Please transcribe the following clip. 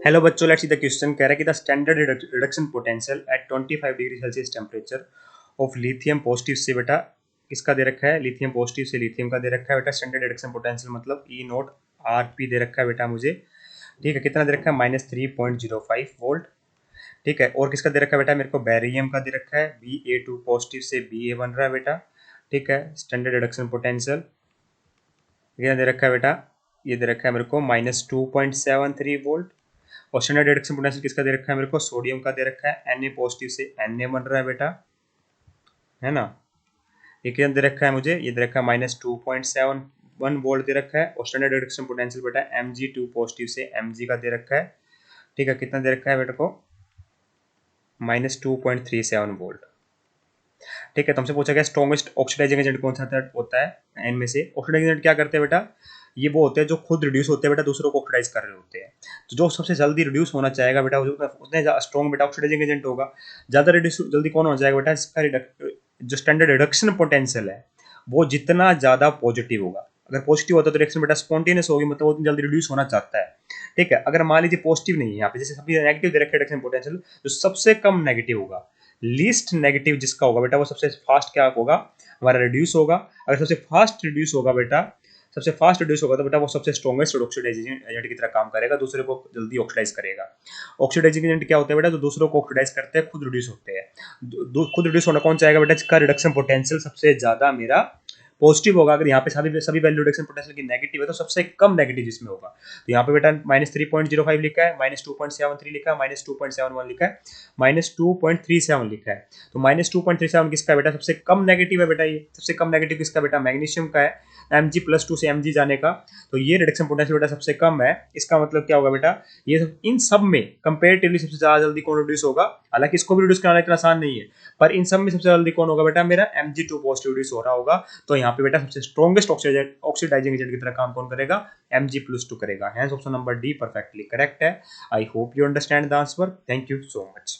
Hello बच्चों, let's see the question. कह रहा है कि the standard reduction potential at 25 degree Celsius temperature of lithium positive से बेटा किसका दे रखा है। लिथियम पॉजिटिव से लिथियम का दे रखा है बेटा। स्टैंडर्ड रिडक्शन पोटेंशियल मतलब ई नोट आर पी दे रखा है बेटा मुझे। ठीक है, कितना दे रखा है? -3.05 वोल्ट। ठीक है, और किसका दे रखा है बेटा? मेरे को बैरियम का दे रखा है। Ba2 पॉजिटिव से Ba बन रहा है बेटा। ठीक है, स्टैंडर्ड रिडक्शन पोटेंशियल कितना दे रखा है बेटा? ये दे रखा है मेरे को -2.73 वोल्ट। और स्टैंडर्ड रिडक्शन पोटेंशियल किसका दे रखा है मेरे को? सोडियम का दे रखा है। Na पॉजिटिव से Na बन रहा है बेटा, है ना। ये कितना दे रखा है मुझे? ये दे रखा है -2.71 वोल्ट दे रखा है। और स्टैंडर्ड रिडक्शन पोटेंशियल बेटा Mg2 पॉजिटिव से Mg का दे रखा है। ठीक है, कितना दे रखा है बेटा को? -2.37 वोल्ट। ठीक है, तुमसे पूछा गया स्ट्रॉन्गेस्ट ऑक्सीडाइजिंग एजेंट कौन सा होता है इनमें से। ऑक्सीडाइजिंग एजेंट क्या करते हैं बेटा? ये वो होते हैं जो खुद रिड्यूस होते हैं बेटा, दूसरों को ऑक्सीडाइज कर रहे होते हैं। तो जो सबसे जल्दी रिड्यूस होना चाहेगा बेटा उतने स्ट्रॉन्ग बेटा ऑक्सीडाइजिंग एजेंट होगा। ज़्यादा रिड्यूस जल्दी कौन हो जाएगा बेटा? इसका जो स्टैंडर्ड रिडक्शन पोटेंशियल है वो जितना ज़्यादा पॉजिटिव होगा। अगर पॉजिटिव होता है तो रिएक्शन बेटा स्पॉन्टेनियस होगी, मतलब वो जल्दी रिड्यूस होना चाहता है। ठीक है, अगर मान लीजिए पॉजिटिव नहीं है यहाँ पे, जैसे सभी नेगेटिव दे रखे रिडक्शन पोटेंशियल, जो सबसे कम नेगेटिव होगा, लीस्ट नेगेटिव जिसका होगा बेटा, वो सबसे फास्ट क्या होगा? हमारा रिड्यूस होगा। अगर सबसे फास्ट रिड्यूस होगा बेटा, सबसे फास्ट रिड्यूस होगा तो बेटा वो सबसे स्ट्रॉन्गेस्ट ऑक्सीडाइजिंग एजेंट की तरह काम करेगा, दूसरे को जल्दी ऑक्सीडाइज करेगा। ऑक्सीडाइजिंग एजेंट क्या होता है बेटा? जो दूसरों को ऑक्सीडाइज करते हैं, खुद रिड्यूस होते हैं। खुद रिड्यूस होना कौन चाहेगा बेटा? जिसका रिडक्शन पोटेंशियल सबसे ज्यादा मेरा पॉजिटिव होगा। अगर यहाँ पे सभी सभी वैल्यू रिडक्शन पोटेंशियल की नेगेटिव है तो सबसे कम नेगेटिव जिसमें होगा। तो यहाँ पे बेटा -3.05 लिखा है, -2.73 लिखा है, -2.71 लिखा है, -2.37 लिखा है। तो -2.37 किसका है बेटा? सबसे कम नेगेटिव है बेटा। ये सबसे कम नेगेटिव किसका बेटा? मैग्नीशियम का है। Mg+2 से Mg जाने का, तो ये रिडक्शन पोटेंशियल बेटा सबसे कम है। इसका मतलब क्या होगा बेटा? ये सब इन सब में कंपेरेटिवली सबसे ज्यादा जल्दी कौन रिड्यूस होगा? हालांकि इसको भी रिड्यूस कराना इतना आसान नहीं है, पर इन सब में सबसे जल्दी कौन होगा बेटा? मेरा Mg2 पॉजिटिव रिड्यूस हो रहा होगा। तो यहाँ पे बेटा सबसे स्ट्रॉन्गेस्ट ऑक्सीडाइजिंग एजेंट की तरह काम कौन करेगा? Mg+2 करेगा। Hence option number D perfectly correct है। I hope you understand the answer. Thank you so much.